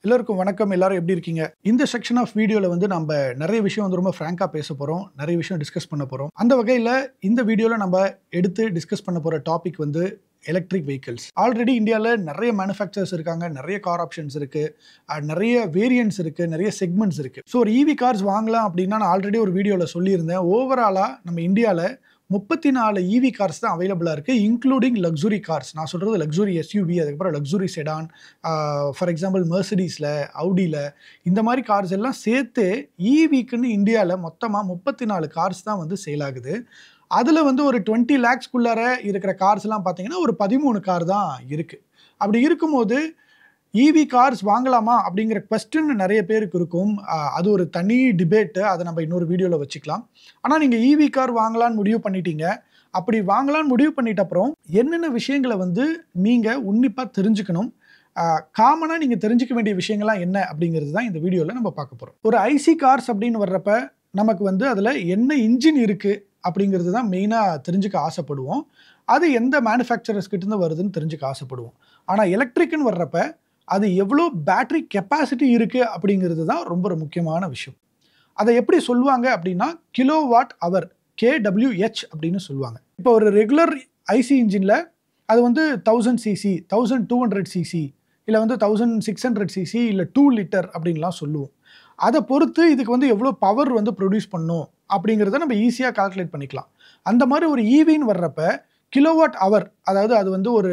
எல்லாருக்கும் வணக்கம். எல்லாரும் எப்படி இருக்கீங்க? இந்த செக்ஷன் ஆஃப் வீடியோல வந்து நம்ம நிறைய விஷயம் வந்து ரொம்ப ஃப்ராங்கா பேச போறோம். நிறைய விஷயம் டிஸ்கஸ் பண்ண போறோம். அந்த வகையில இந்த வீடியோல நம்ம எடுத்து டிஸ்கஸ் பண்ண போற டாபிக் வந்து எலக்ட்ரிக் வெஹிக்கிள்ஸ். ஆல்ரெடி இந்தியால நிறைய மேனுஃபேக்சரர்ஸ் இருக்காங்க, நிறைய கார் ஆப்ஷன்ஸ் இருக்கு, நிறைய வேரியன்ட்ஸ் இருக்கு, நிறைய செக்மெண்ட்ஸ் இருக்கு. ஸோ ஒரு ஈவி கார்ஸ் வாங்கலாம் அப்படின்னா நான் ஆல்ரெடி ஒரு வீடியோல சொல்லியிருந்தேன். ஓவராலா நம்ம இந்தியால 34 ஈவி கார்ஸ் தான் அவைலபிளா இருக்கு, இன்க்ளூடிங் லக்ஸுரி கார்ஸ். நான் சொல்றது லக்ஸுரி எஸ்யூவி, அதுக்கப்புறம் லக்ஸுரி செடான், ஃபார் எக்ஸாம்பிள் மெர்சிடிஸ்ல, அவுடில இந்த மாதிரி கார்ஸ் எல்லாம் சேர்த்து ஈவிக்குன்னு இந்தியாவில் மொத்தமாக 34 கார்ஸ் தான் வந்து சேல் ஆகுது. அதில் வந்து ஒரு 20 lakhsக்குள்ளார இருக்கிற கார்ஸ் எல்லாம் பார்த்தீங்கன்னா ஒரு 13 கார் தான் இருக்கு. அப்படி இருக்கும்போது ஈவி கார்ஸ் வாங்கலாமா அப்படிங்கிற கொஸ்டின் நிறைய பேருக்கு இருக்கும். அது ஒரு தனி டிபேட்டு, அதை நம்ம இன்னொரு வீடியோவில் வச்சுக்கலாம். ஆனால் நீங்கள் ஈவி கார் வாங்கலான்னு முடிவு பண்ணிட்டீங்க. அப்படி வாங்கலான்னு முடிவு பண்ணிட்ட அப்புறம் என்னென்ன விஷயங்களை வந்து நீங்கள் உன்னிப்பாக தெரிஞ்சுக்கணும், காமனாக நீங்கள் தெரிஞ்சுக்க வேண்டிய விஷயங்கள்லாம் என்ன அப்படிங்கிறது தான் இந்த வீடியோவில் நம்ம பார்க்க போகிறோம். ஒரு ஐசி கார்ஸ் அப்படின்னு வர்றப்ப நமக்கு வந்து அதில் என்ன இன்ஜின் இருக்குது அப்படிங்கிறது தான் மெயினாக தெரிஞ்சுக்க ஆசைப்படுவோம். அது எந்த மேனுஃபேக்சரர்ஸ் கிட்டேருந்து வருதுன்னு தெரிஞ்சுக்க ஆசைப்படுவோம். ஆனால் எலக்ட்ரிக்குன்னு வர்றப்ப அது எவ்வளோ பேட்டரி கெப்பாசிட்டி இருக்குது அப்படிங்கிறது தான் ரொம்ப முக்கியமான விஷயம். அதை எப்படி சொல்லுவாங்க அப்படின்னா கிலோவாட் அவர், KWH அப்படின்னு சொல்லுவாங்க. இப்போ ஒரு ரெகுலர் ஐசி இன்ஜினில் அது வந்து 1000 சிசி, 1200 சிசி, இல்லை வந்து 1600 சிசி, இல்லை 2 லிட்டர் அப்படின்லாம் சொல்லுவோம். அதை பொறுத்து இதுக்கு வந்து எவ்வளோ பவர் வந்து ப்ரொடியூஸ் பண்ணும் அப்படிங்கிறத நம்ம ஈஸியாக கால்குலேட் பண்ணிக்கலாம். அந்த மாதிரி ஒரு ஈவின்னு வர்றப்ப கிலோவாட் அவர், அதாவது அது வந்து ஒரு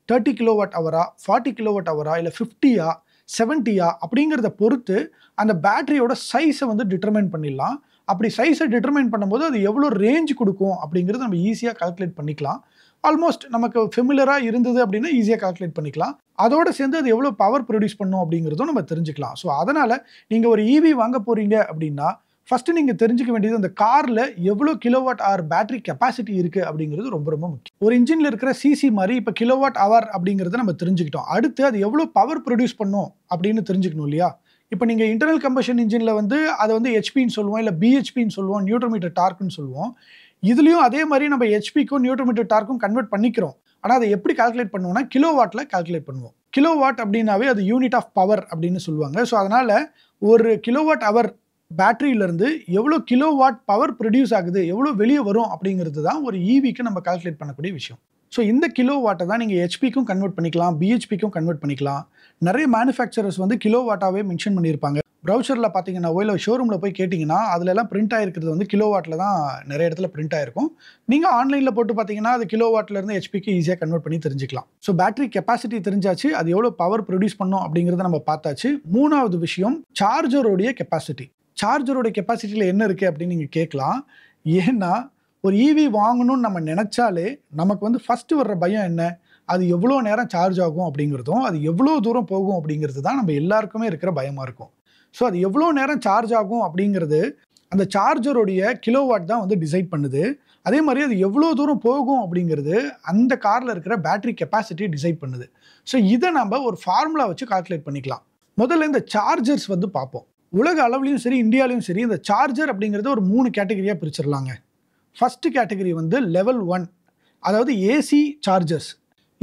30 கிலோவாட் அவரா, 40 கிலோவாட் அவரா, இல்லை 50யா, 70யா அப்படிங்கிறத பொறுத்து அந்த பேட்டரியோட சைஸை வந்து டிட்டர்மைன் பண்ணிடலாம். அப்படி சைஸை டிட்டர்மைன் பண்ணும்போது அது எவ்வளோ ரேஞ்ச் கொடுக்கும் அப்படிங்கிறது நம்ம ஈஸியாக கால்குலேட் பண்ணிக்கலாம். ஆல்மோஸ்ட் நமக்கு ஃபெமிலராக இருந்தது அப்படின்னா ஈஸியாக கால்குலேட் பண்ணிக்கலாம். அதோடு சேர்ந்து அது எவ்வளோ பவர் ப்ரொடியூஸ் பண்ணும் அப்படிங்கிறதும் நம்ம தெரிஞ்சுக்கலாம். ஸோ அதனால் நீங்கள் ஒரு ஈவி வாங்க போகிறீங்க அப்படின்னா ஃபஸ்ட்டு நீங்கள் தெரிஞ்சுக்க வேண்டியது அந்த காரில் எவ்வளோ கிலோவாட் ஹவர் பேட்டரி கெப்பாசிட்டி இருக்குது அப்படிங்கிறது ரொம்ப ரொம்ப முக்கியம். ஒரு இன்ஜினில் இருக்கிற சிசி மாதிரி இப்போ கிலோவாட் ஹவர் அப்படிங்கிறத நம்ம தெரிஞ்சுக்கிட்டோம். அடுத்து அது எவ்வளோ பவர் ப்ரொடியூஸ் பண்ணும் அப்படின்னு தெரிஞ்சுக்கணும் இல்லையா? இப்போ நீங்கள் இன்டர்னல் கம்பஷன் இன்ஜினில் வந்து அதை வந்து ஹெச்பின்னு சொல்லுவோம், இல்லை பிஹெச்பின்னு சொல்லுவோம், நியூட்டன் மீட்டர் டார்க்குன்னு சொல்லுவோம். இதுலேயும் அதே மாதிரி நம்ம ஹெச்பிக்கும் நியூட்டன் மீட்டர் டார்க்கும் கன்வெர்ட் பண்ணிக்கிறோம். ஆனால் அதை எப்படி கால்குலேட் பண்ணுவோம்னா கிலோவாட்டில் கால்குலேட் பண்ணுவோம். கிலோவாட் அப்படின்னாவே அது யூனிட் ஆஃப் பவர் அப்படின்னு சொல்லுவாங்க. ஸோ அதனால் ஒரு கிலோவாட் ஹவர் பேட்டரியிலேருந்து எவ்வளோ கிலோவாட் பவர் ப்ரொடியூஸ் ஆகுது, எவ்வளோ வெளியே வரும் அப்படிங்கிறது தான் ஒரு ஈவிக்கு நம்ம கால்குலேட் பண்ணக்கூடிய விஷயம். ஸோ இந்த கிலோவாட்டை தான் நீங்கள் ஹெச்பிக்கும் கன்வெர்ட் பண்ணிக்கலாம், பிஹெச்பிக்கும் கன்வெர்ட் பண்ணிக்கலாம். நிறைய மேனுஃபேக்சரர்ஸ் வந்து கிலோவாட்டாகவே மென்ஷன் பண்ணியிருப்பாங்க. ப்ரௌசரில் பார்த்தீங்கன்னா இல்லை ஷோரூமில் போய் கேட்டிங்கன்னா அதுலலாம் பிரிண்ட் ஆகிருக்கிறது வந்து கிலோவாட்டில் தான் நிறைய இடத்துல பிரிண்ட் ஆகிருக்கும். நீங்கள் ஆன்லைனில் போட்டு பார்த்தீங்கன்னா அது கிலோவாட்லேருந்து ஹெச்பிக்கு ஈஸியாக கன்வெர்ட் பண்ணி தெரிஞ்சுக்கலாம். ஸோ பேட்டரி கெப்பாசிட்டி தெரிஞ்சாச்சு, அது எவ்வளோ பவர் ப்ரொடியூஸ் பண்ணும் அப்படிங்கிறத நம்ம பார்த்தாச்சு. மூணாவது விஷயம் சார்ஜரோடைய கெப்பாசிட்டி. சார்ஜரோட கெப்பாசிட்டியில் என்ன இருக்குது அப்படின்னு நீங்கள் கேட்கலாம். ஏன்னா ஒரு ஈவி வாங்கணும்னு நம்ம நினச்சாலே நமக்கு வந்து ஃபஸ்ட்டு வர்ற பயம் என்ன, அது எவ்வளோ நேரம் சார்ஜ் ஆகும் அப்படிங்கிறதும் அது எவ்வளோ தூரம் போகும் அப்படிங்கிறது தான் நம்ம எல்லாருக்குமே இருக்கிற பயமாக இருக்கும். ஸோ அது எவ்வளோ நேரம் சார்ஜ் ஆகும் அப்படிங்கிறது அந்த சார்ஜருடைய கிலோவாட் தான் வந்து டிசைட் பண்ணுது. அதே மாதிரி அது எவ்வளோ தூரம் போகும் அப்படிங்கிறது அந்த காரில் இருக்கிற பேட்டரி கெப்பாசிட்டி டிசைட் பண்ணுது. ஸோ இதை நம்ம ஒரு ஃபார்முலா வச்சு கால்குலேட் பண்ணிக்கலாம். முதல்ல இந்த சார்ஜர்ஸ் வந்து பார்ப்போம். உலக அளவுலையும் சரி இந்தியாலையும் சரி இந்த சார்ஜர் அப்படிங்கிறது ஒரு 3 கேட்டகரியாக பிரிச்சிடலாங்க. ஃபஸ்ட்டு கேட்டகரி வந்து லெவல் 1, அதாவது ஏசி சார்ஜர்ஸ்.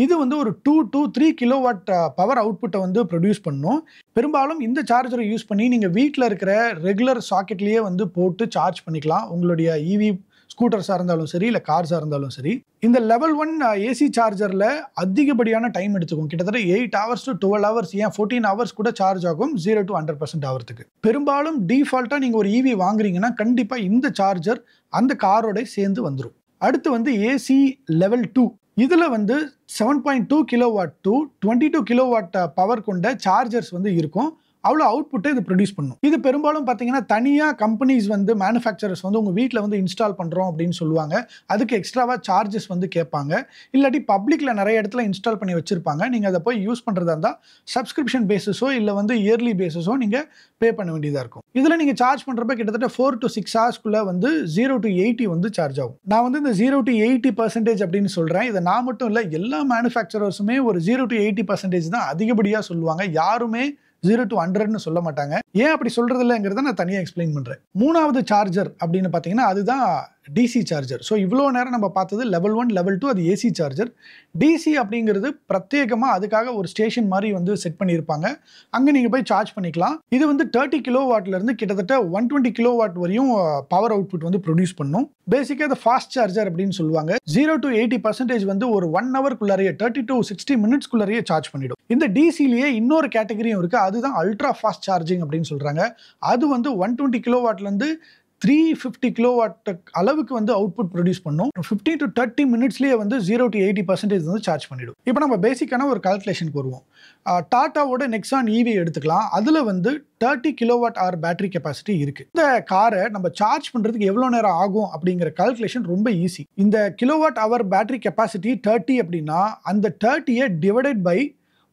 இது வந்து ஒரு 2 to 3 கிலோவாட் பவர் அவுட்புட்டை வந்து ப்ரொடியூஸ் பண்ணும். பெரும்பாலும் இந்த சார்ஜரை யூஸ் பண்ணி நீங்கள் வீட்டில் இருக்கிற ரெகுலர் சாக்கெட்லேயே வந்து போட்டு சார்ஜ் பண்ணிக்கலாம். உங்களுடைய ஈவி ஸ்கூட்டர்ஸாக இருந்தாலும் சரி, இல்லை கார்ஸாக இருந்தாலும் சரி. இந்த லெவல் 1 ஏசி சார்ஜரில் அதிகப்படியான டைம் எடுத்துக்கும். கிட்டத்தட்ட 8 hours to 12 hours, ஏன் 14 hours கூட சார்ஜ் ஆகும் 0 to 100% ஆகிறதுக்கு. பெரும்பாலும் டிஃபால்ட்டாக நீங்கள் ஒரு ஈவி வாங்குறீங்கன்னா கண்டிப்பாக இந்த சார்ஜர் அந்த காரோட சேர்ந்து வந்துடும். அடுத்து வந்து ஏசி லெவல் 2. இதில் வந்து 7.2 கிலோவாட் டு 22 கிலோவாட் பவர் கொண்ட சார்ஜர்ஸ் வந்து இருக்கும். அவ்வளோ அவுட்புட்டை இது ப்ரொடியூஸ் பண்ணும். இது பெரும்பாலும் பார்த்தீங்கன்னா தனியாக கம்பெனிஸ் வந்து மேனுஃபேக்சரர்ஸ் வந்து உங்கள் வீட்டில் வந்து இன்ஸ்டால் பண்ணுறோம் அப்படின்னு சொல்லுவாங்க. அதுக்கு எக்ஸ்ட்ராவாக சார்ஜஸ் வந்து கேட்பாங்க. இல்லாட்டி பப்ளிக்கில் நிறைய இடத்துல இன்ஸ்டால் பண்ணி வச்சுருப்பாங்க. நீங்கள் அதை போய் யூஸ் பண்ணுறதா இருந்தால் சப்ஸ்கிரிப்ஷன் பேஸஸோ இல்லை வந்து இயர்லி பேஸஸோ நீங்கள் பே பண்ண வேண்டியதாக இருக்கும். இதில் நீங்கள் சார்ஜ் பண்ணுறப்ப கிட்டத்தட்ட 4 to 6 hours வந்து 0 to 80 வந்து சார்ஜ் ஆகும். நான் வந்து இந்த 0 to 80% அப்படின்னு சொல்கிறேன். இதை நான் மட்டும் இல்லை, எல்லா மேனுஃபேக்சரர்ஸுமே ஒரு 0 to 80% தான் அதிகப்படியாக சொல்லுவாங்க. யாருமே 0 to 100ன்னு சொல்ல மாட்டாங்க. ஏன் அப்படி சொல்றது இல்லைங்கிறத நான் தனியாக எக்ஸ்பிளைன் பண்ணுறேன். மூணாவது சார்ஜர் அப்படின்னு பார்த்தீங்கன்னா அதுதான் டிசி சார்ஜர். ஸோ இவ்வளோ நேரம் நம்ம பார்த்தது லெவல் 1, லெவல் 2 அது ஏசி சார்ஜர். டிசி அப்படிங்கிறது பிரத்யேகமாக அதுக்காக ஒரு ஸ்டேஷன் மாதிரி வந்து செட் பண்ணியிருப்பாங்க. அங்கே நீங்கள் போய் சார்ஜ் பண்ணிக்கலாம். இது வந்து 30 கிலோவாட்லேருந்து கிட்டத்தட்ட 120 கிலோவாட் வரையும் பவர் அவுட்புட் வந்து ப்ரொடியூஸ் பண்ணும். பேசிக்காக இது ஃபாஸ்ட் சார்ஜர் அப்படின்னு சொல்லுவாங்க. 0 to 80% வந்து ஒரு 1 ஹவர்க்குள்ளாரையே 30 to 60 மினிட்ஸ்க்குள்ளாரையே சார்ஜ் பண்ணிடும். இந்த டிசிலேயே இன்னொரு கேட்டகரியும் இருக்குது. அதுதான் அல்ட்ரா ஃபாஸ்ட் சார்ஜிங் அப்படின்னு சொல்கிறாங்க. அது வந்து 120 கிலோவாட்லேருந்து 350 கிலோவாட் அளவுக்கு வந்து அவுட்புட் ப்ரொடியூஸ் பண்ணும். 15 to 30 மினிட்ஸ்லேயே வந்து 0 to 80% வந்து சார்ஜ் பண்ணிடும். இப்போ நம்ம பேசிக்கான ஒரு கால்குலேஷனுக்கு வருவோம். டாட்டாவோட நெக்ஸான் ஈவி எடுத்துக்கலாம். அதில் வந்து 30 கிலோவாட் ஹவர் பேட்டரி கெப்பாசிட்டி இருக்குது. இந்த காரை நம்ம சார்ஜ் பண்ணுறதுக்கு எவ்வளோ நேரம் ஆகும் அப்படிங்கிற கால்குலேஷன் ரொம்ப ஈஸி. இந்த கிலோவாட் ஹவர் பேட்டரி கெப்பாசிட்டி 30 அப்படின்னா அந்த 30யை டிவைடட் பை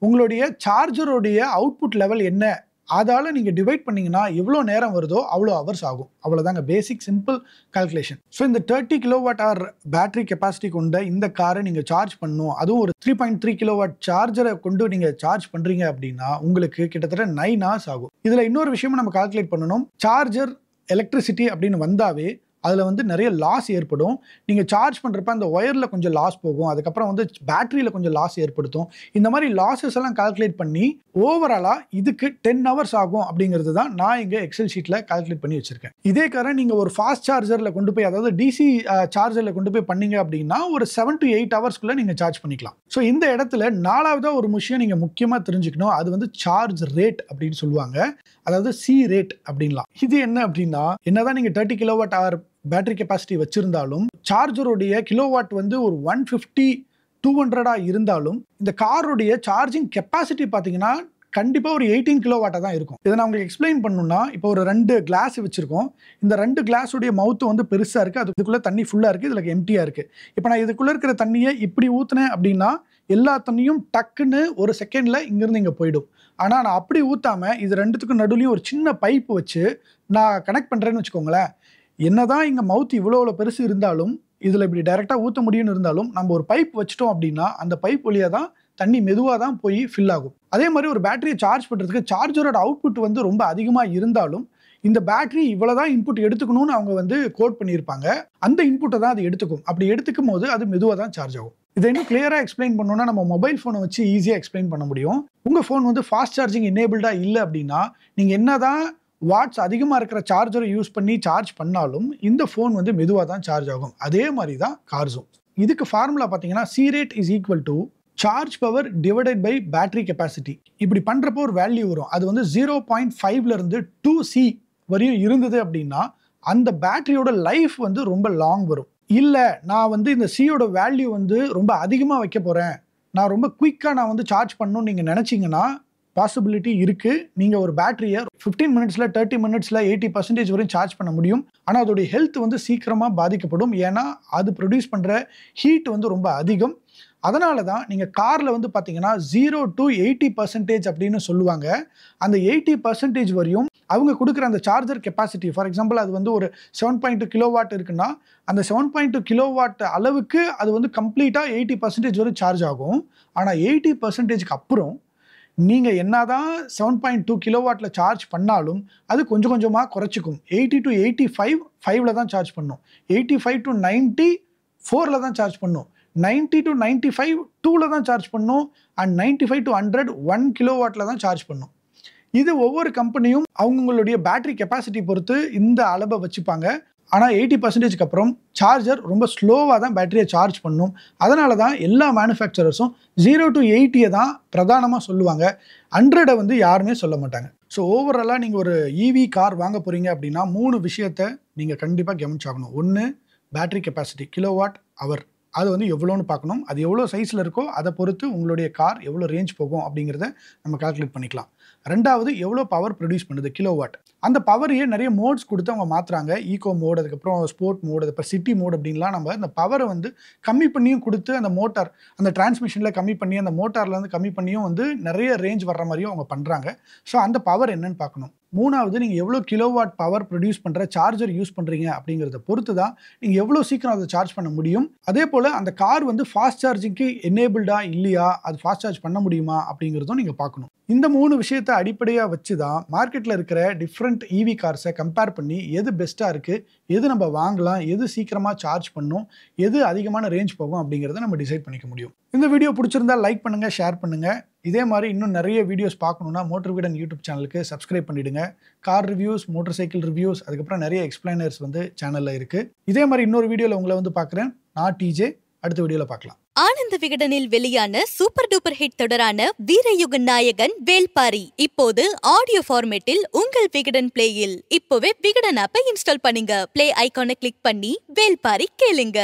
உங்களுடைய சார்ஜருடைய அவுட்புட் லெவல் என்ன, அதால நீங்க டிவைட் பண்ணீங்கன்னா எவ்வளோ நேரம் வருதோ அவ்வளோ ஹவர்ஸ் ஆகும். அவ்வளோதாங்க பேசிக் சிம்பிள் கால்குலேஷன். ஸோ இந்த 30 கிலோவாட் ஹவர் பேட்டரி கெப்பாசிட்டி கொண்ட இந்த காரை நீங்கள் சார்ஜ் பண்ணணும், அதுவும் ஒரு 3.3 கிலோவாட் சார்ஜரை கொண்டு நீங்கள் சார்ஜ் பண்ணுறீங்க அப்படின்னா உங்களுக்கு கிட்டத்தட்ட 9 hours ஆகும். இதில் இன்னொரு விஷயமும் நம்ம கால்குலேட் பண்ணணும். சார்ஜர் எலக்ட்ரிசிட்டி அப்படின்னு வந்தாவே அதில் வந்து நிறைய லாஸ் ஏற்படும். நீங்கள் சார்ஜ் பண்ணுறப்ப அந்த ஒயரில் கொஞ்சம் லாஸ் போகும், அதுக்கப்புறம் வந்து பேட்டரியில் கொஞ்சம் லாஸ் ஏற்படுத்தும். இந்த மாதிரி லாஸஸ் எல்லாம் கால்குலேட் பண்ணி ஓவராலாக இதுக்கு 10 hours ஆகும் அப்படிங்கிறது தான் நான் இங்கே எக்ஸல் ஷீட்டில் கால்குலேட் பண்ணி வச்சுருக்கேன். இதே காரணம் நீங்கள் ஒரு ஃபாஸ்ட் சார்ஜரில் கொண்டு போய், அதாவது டிசி சார்ஜரில் கொண்டு போய் பண்ணீங்க அப்படின்னா ஒரு 7 to 8 ஹவர்ஸ்க்குள்ளே நீங்கள் சார்ஜ் பண்ணிக்கலாம். ஸோ இந்த இடத்துல நாலாவதாக ஒரு விஷயம் நீங்கள் முக்கியமாக தெரிஞ்சுக்கணும். அது வந்து சார்ஜ் ரேட் அப்படின்னு சொல்லுவாங்க, அதாவது சி ரேட் அப்படின்லாம். இது என்ன அப்படின்னா, என்னதான் நீங்கள் 30 கிலோவாட் ஹவர் பேட்டரி கெப்பாசிட்டி வச்சிருந்தாலும் சார்ஜருடைய கிலோவாட் வந்து ஒரு 150 200 இருந்தாலும் இந்த காருடைய சார்ஜிங் கெப்பாசிட்டி பார்த்தீங்கன்னா கண்டிப்பாக ஒரு 18 கிலோவாட்டாக தான் இருக்கும். இதை நான் உங்களுக்கு எக்ஸ்பிளைன் பண்ணணும்னா, இப்போ ஒரு 2 கிளாஸ் வச்சிருக்கோம். இந்த 2 கிளாஸுடைய மவுத்து வந்து பெருசாக இருக்குது, அதுக்குள்ளே தண்ணி ஃபுல்லாக இருக்குது, இதில் எம்டியாக இருக்குது. இப்போ நான் இதுக்குள்ளே இருக்கிற தண்ணியை இப்படி ஊற்றினேன் அப்படின்னா எல்லா தண்ணியும் டக்குன்னு ஒரு செகண்டில் இங்கேருந்து இங்கே போயிடும். ஆனால் நான் அப்படி ஊற்றாமல் இது ரெண்டுத்துக்கும் நடுவுலையும் ஒரு சின்ன பைப் வச்சு நான் கனெக்ட் பண்ணுறேன்னு வச்சுக்கோங்களேன். என்னதான் இங்கே மவுத் இவ்வளோ பெருசு இருந்தாலும் இதில் இப்படி டைரெக்டாக ஊற்ற முடியும்னு இருந்தாலும் நம்ம ஒரு பைப் வச்சிட்டோம் அப்படின்னா அந்த பைப் வழியாக தான் தண்ணி மெதுவாக தான் போய் ஃபில் ஆகும். அதே மாதிரி ஒரு பேட்டரியை சார்ஜ் பண்ணுறதுக்கு சார்ஜரோட அவுட்புட் வந்து ரொம்ப அதிகமாக இருந்தாலும் இந்த பேட்டரி இவ்வளோதான் இன்புட் எடுத்துக்கணும்னு அவங்க வந்து கோட் பண்ணியிருப்பாங்க. அந்த இன்புட்டை தான் அது எடுத்துக்கும். அப்படி எடுத்துக்கும் போது அது மெதுவாக தான் சார்ஜ் ஆகும். இதை இன்னும் கிளியராக எக்ஸ்பிளைன் பண்ணணும்னா நம்ம மொபைல் ஃபோனை வச்சு ஈஸியாக எக்ஸ்பிளைன் பண்ண முடியும். உங்கள் ஃபோன் வந்து ஃபாஸ்ட் சார்ஜிங் எனேபிள்டாக இல்லை அப்படின்னா நீங்கள் என்ன தான் வாட்ஸ் அதிகமாக இருக்கிற சார்ஜரை யூஸ் பண்ணி சார்ஜ் பண்ணாலும் இந்த ஃபோன் வந்து மெதுவாக தான் சார்ஜ் ஆகும். அதே மாதிரி தான் கார்ஸும். இதுக்கு ஃபார்முலா பார்த்தீங்கன்னா C rate is equal to charge power divided by battery capacity. இப்படி பண்ணுறப்போ ஒரு வேல்யூ வரும். அது வந்து 0.5லேருந்து 2C வரையும் இருந்தது அப்படின்னா அந்த பேட்டரியோட லைஃப் வந்து ரொம்ப லாங் வரும். இல்லை நான் வந்து இந்த சியோட வேல்யூ வந்து ரொம்ப அதிகமாக வைக்க போகிறேன், நான் ரொம்ப குயிக்காக நான் வந்து சார்ஜ் பண்ணணும்னு நீங்கள் நினச்சிங்கன்னா பாசிபிலிட்டி இருக்குது. நீங்கள் ஒரு பேட்டரியை 15 மினிட்ஸில் 30 மினிட்ஸில் 80% வரையும் சார்ஜ் பண்ண முடியும். ஆனால் அதோடைய ஹெல்த் வந்து சீக்கிரமாக பாதிக்கப்படும். ஏன்னா அது ப்ரொடியூஸ் பண்ணுற ஹீட் வந்து ரொம்ப அதிகம். அதனால தான் நீங்கள் காரில் வந்து பார்த்தீங்கன்னா 0 to 80% அப்படின்னு சொல்லுவாங்க. அந்த 80% வரையும் அவங்க கொடுக்குற அந்த சார்ஜர் கெப்பாசிட்டி, ஃபார் எக்ஸாம்பிள் அது வந்து ஒரு 7.2 கிலோவாட் இருக்குன்னா அந்த 7.2 கிலோவாட் அளவுக்கு அது வந்து கம்ப்ளீட்டாக 80% வரை சார்ஜ் ஆகும். ஆனால் 80%க்கு அப்புறம் நீங்கள் என்னதான் 7.2 கிலோவாட்டில் சார்ஜ் பண்ணாலும் அது கொஞ்சம் கொஞ்சமாக குறைச்சிக்கும். 80 to 85 5ல் தான் சார்ஜ் பண்ணும், 85 to 90 4ல் தான் சார்ஜ் பண்ணும், 90 to 95 2ல் தான் சார்ஜ் பண்ணும், அண்ட் 95 to 100 1 கிலோவாட்டில் தான் சார்ஜ் பண்ணும். இது ஒவ்வொரு கம்பெனியும் அவங்களுடைய பேட்டரி கெப்பாசிட்டி பொறுத்து இந்த அளவை வச்சுப்பாங்க. ஆனால் 80%க்கு அப்புறம் சார்ஜர் ரொம்ப ஸ்லோவாக தான் பேட்டரியை சார்ஜ் பண்ணும். அதனால தான் எல்லா மேனுஃபேக்சரர்ஸும் 0 to 80 தான் பிரதானமாக சொல்லுவாங்க, 100 வந்து யாருமே சொல்ல மாட்டாங்க. ஸோ ஓவராலாக நீங்கள் ஒரு இவி கார் வாங்க போகிறீங்க அப்படின்னா 3 விஷயத்தை நீங்கள் கண்டிப்பாக கவனிச்சாகணும். ஒன்று, பேட்டரி கெப்பாசிட்டி கிலோவாட் ஹவர், அது வந்து எவ்வளோன்னு பார்க்கணும். அது எவ்வளோ சைஸில் இருக்கோ அதை பொறுத்து உங்களுடைய கார் எவ்வளோ ரேஞ்ச் போகும் அப்படிங்கிறத நம்ம கால்குலேட் பண்ணிக்கலாம். ரெண்டாவது, எவ்வளோ பவர் ப்ரொடியூஸ் பண்ணுது கிலோவாட். அந்த பவரையே நிறைய மோட்ஸ் கொடுத்து அவங்க மாற்றுறாங்க. ஈகோ மோட், அதுக்கப்புறம் ஸ்போர்ட் மோட், இப்போ சிட்டி மோட் அப்படின்லாம் நம்ம அந்த பவரை வந்து கம்மி பண்ணியும் கொடுத்து அந்த மோட்டார் அந்த டிரான்ஸ்மிஷனில் கம்மி பண்ணி அந்த மோட்டார்லேருந்து கம்மி பண்ணியும் வந்து நிறைய ரேஞ்ச் வர்ற மாதிரியும் அவங்க பண்ணுறாங்க. ஸோ அந்த பவர் என்னன்னு பார்க்கணும். மூணாவது, நீங்கள் எவ்வளோ கிலோவாட் பவர் ப்ரொடியூஸ் பண்ணுற சார்ஜர் யூஸ் பண்ணுறீங்க அப்படிங்கிறத பொறுத்து தான் நீங்கள் எவ்வளோ சீக்கிரம் அதை சார்ஜ் பண்ண முடியும். அதே போல் அந்த கார் வந்து ஃபாஸ்ட் சார்ஜிங்க்கு எனேபிள்டா இல்லையா, அது ஃபாஸ்ட் சார்ஜ் பண்ண முடியுமா அப்படிங்கிறதும் நீங்கள் பார்க்கணும். இந்த 3 விஷயத்தை அடிப்படையாக வச்சு தான் மார்க்கெட்டில் இருக்கிற டிஃப்ரெண்ட் இவி கார்ஸை கம்பேர் பண்ணி எது பெஸ்ட்டாக இருக்குது, எது நம்ம வாங்கலாம், எது சீக்கிரமாக சார்ஜ் பண்ணும், எது அதிகமான ரேஞ்ச் போகும் அப்படிங்கிறத நம்ம டிசைட் பண்ணிக்க முடியும். இந்த வீடியோ பிடிச்சிருந்தா லைக் பண்ணுங்கள், ஷேர் பண்ணுங்கள். இதே மாதிரி இன்னும் நிறைய வீடியோஸ் பார்க்கணுன்னா மோட்டர் வீடன் யூடியூப் சேனலுக்கு சப்ஸ்கிரைப் பண்ணிவிடுங்க. Car reviews, motor cycle reviews, அதுக்கப்புறம் நிறைய எக்ஸ்பிளைனர்ஸ் வந்து சேனலில் இருக்குது. இதே மாதிரி இன்னொரு வீடியோவில் உங்களை வந்து பார்க்குறேன். நான் டிஜே. அடுத்த வீடியோவில் பார்க்கலாம். ஆனந்த விகடனில் வெளியான சூப்பர் டூப்பர் ஹிட் தொடரான வீரயுக நாயகன் வேல்பாரி இப்போது ஆடியோ ஃபார்மேட்டில் உங்கள் விகடன் பிளேயில். இப்போவே விகடன் ஆப்பை இன்ஸ்டால் பண்ணுங்க. பிளே ஐகானை கிளிக் பண்ணி வேல்பாரி கேளுங்க.